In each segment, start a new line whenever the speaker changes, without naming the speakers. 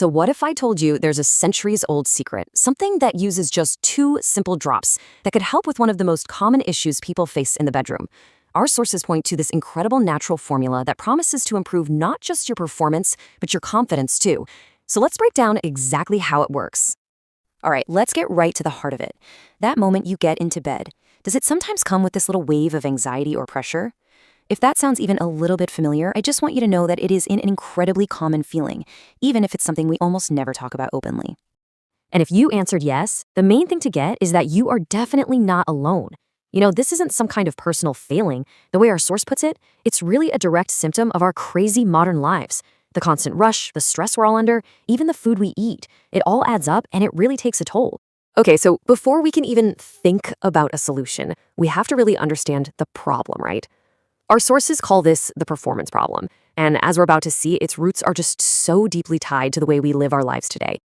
So what if I told you there's a centuries-old secret, something that uses just 2 simple drops that could help with one of the most common issues people face in the bedroom? Our sources point to this incredible natural formula that promises to improve not just your performance, but your confidence too. So let's break down exactly how it works. All right, let's get right to the heart of it. That moment you get into bed, does it sometimes come with this little wave of anxiety or pressure? If that sounds even a little bit familiar, I just want you to know that it is an incredibly common feeling, even if it's something we almost never talk about openly. And if you answered yes, the main thing to get is that you are definitely not alone. This isn't some kind of personal failing. The way our source puts it, it's really a direct symptom of our crazy modern lives. The constant rush, the stress we're all under, even the food we eat, it all adds up and it really takes a toll. Okay, so before we can even think about a solution, we have to really understand the problem, right? Our sources call this the performance problem, and as we're about to see, its roots are just so deeply tied to the way we live our lives today.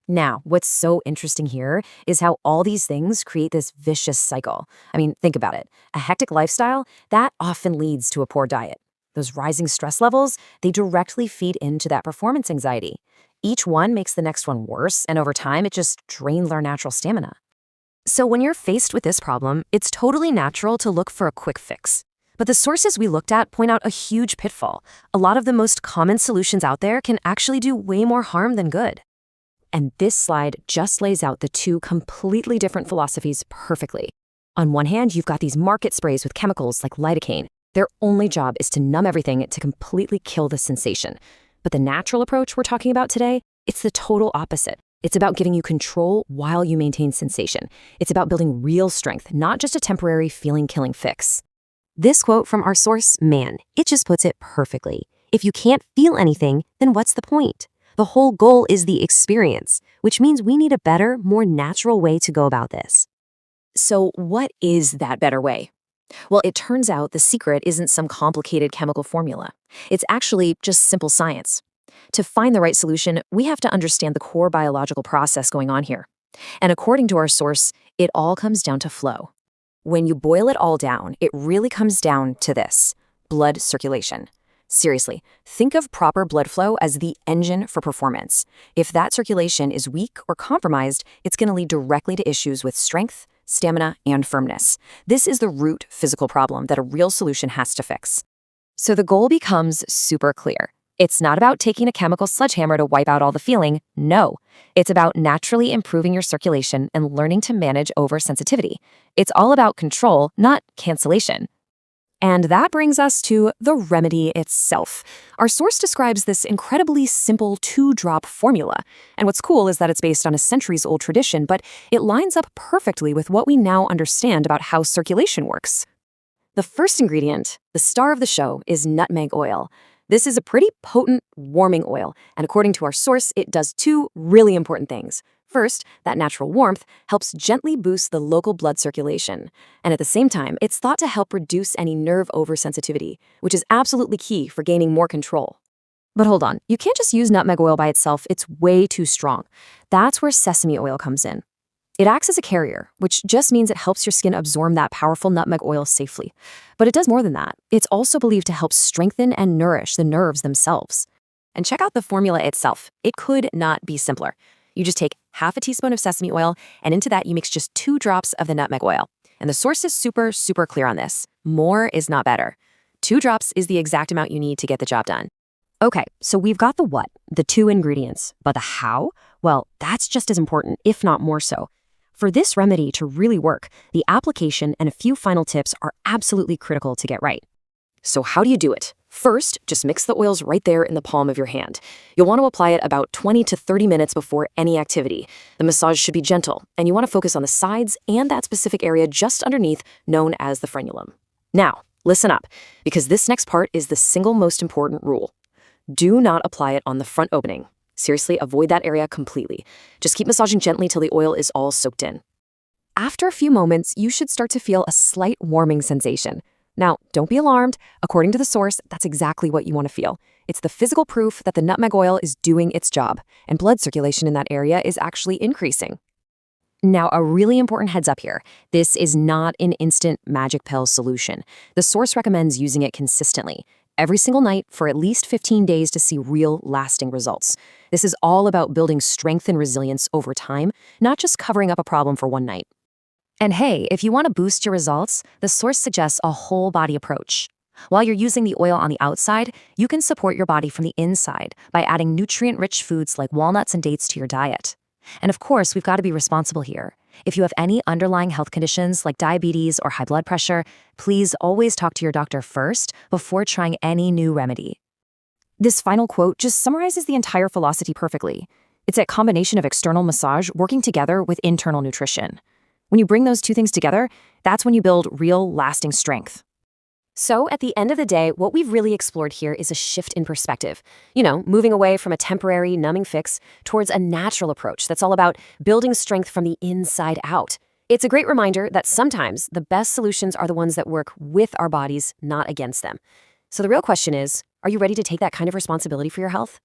Now, what's so interesting here is how all these things create this vicious cycle. I mean, think about it. A hectic lifestyle, that often leads to a poor diet. Those rising stress levels, they directly feed into that performance anxiety. Each one makes the next one worse, and over time, it just drains our natural stamina. So when you're faced with this problem, it's totally natural to look for a quick fix. But the sources we looked at point out a huge pitfall. A lot of the most common solutions out there can actually do way more harm than good. And this slide just lays out the two completely different philosophies perfectly. On one hand, you've got these market sprays with chemicals like lidocaine. Their only job is to numb everything to completely kill the sensation. But the natural approach we're talking about today, it's the total opposite. It's about giving you control while you maintain sensation. It's about building real strength, not just a temporary feeling-killing fix. This quote from our source, man, it just puts it perfectly. If you can't feel anything, then what's the point? The whole goal is the experience, which means we need a better, more natural way to go about this. So what is that better way? Well, it turns out the secret isn't some complicated chemical formula. It's actually just simple science. To find the right solution, we have to understand the core biological process going on here. And according to our source, it all comes down to flow. When you boil it all down, it really comes down to this: blood circulation. Seriously, think of proper blood flow as the engine for performance. If that circulation is weak or compromised, it's going to lead directly to issues with strength, stamina, and firmness. This is the root physical problem that a real solution has to fix. So the goal becomes super clear. It's not about taking a chemical sledgehammer to wipe out all the feeling. No, it's about naturally improving your circulation and learning to manage oversensitivity. It's all about control, not cancellation. And that brings us to the remedy itself. Our source describes this incredibly simple 2-drop formula. And what's cool is that it's based on a centuries-old tradition, but it lines up perfectly with what we now understand about how circulation works. The first ingredient, the star of the show, is nutmeg oil. This is a pretty potent warming oil, and according to our source, it does 2 really important things. First, that natural warmth helps gently boost the local blood circulation. And at the same time, it's thought to help reduce any nerve oversensitivity, which is absolutely key for gaining more control. But hold on, you can't just use nutmeg oil by itself. It's way too strong. That's where sesame oil comes in. It acts as a carrier, which just means it helps your skin absorb that powerful nutmeg oil safely. But it does more than that. It's also believed to help strengthen and nourish the nerves themselves. And check out the formula itself. It could not be simpler. You just take half a teaspoon of sesame oil, and into that you mix just 2 drops of the nutmeg oil. And the source is super clear on this. More is not better. 2 drops is the exact amount you need to get the job done. Okay, so we've got the what, the 2 ingredients, but the how? Well, that's just as important, if not more so. For this remedy to really work, the application and a few final tips are absolutely critical to get right. So how do you do it? First, just mix the oils right there in the palm of your hand. You'll want to apply it about 20 to 30 minutes before any activity. The massage should be gentle, and you want to focus on the sides and that specific area just underneath, known as the frenulum. Now, listen up, because this next part is the single most important rule. Do not apply it on the front opening. Seriously, avoid that area completely. Just keep massaging gently till the oil is all soaked in. After a few moments, you should start to feel a slight warming sensation. Now, don't be alarmed. According to the source, that's exactly what you want to feel. It's the physical proof that the nutmeg oil is doing its job, and blood circulation in that area is actually increasing. Now, a really important heads up here. This is not an instant magic pill solution. The source recommends using it consistently. every single night for at least 15 days to see real, lasting results. This is all about building strength and resilience over time, not just covering up a problem for one night. And hey, if you want to boost your results, the source suggests a whole body approach. While you're using the oil on the outside, you can support your body from the inside by adding nutrient-rich foods like walnuts and dates to your diet. And of course, we've got to be responsible here. If you have any underlying health conditions like diabetes or high blood pressure, please always talk to your doctor first before trying any new remedy. This final quote just summarizes the entire philosophy perfectly. It's a combination of external massage working together with internal nutrition. When you bring those two things together, that's when you build real, lasting strength. So at the end of the day, what we've really explored here is a shift in perspective. Moving away from a temporary, numbing fix towards a natural approach that's all about building strength from the inside out. It's a great reminder that sometimes the best solutions are the ones that work with our bodies, not against them. So the real question is, are you ready to take that kind of responsibility for your health?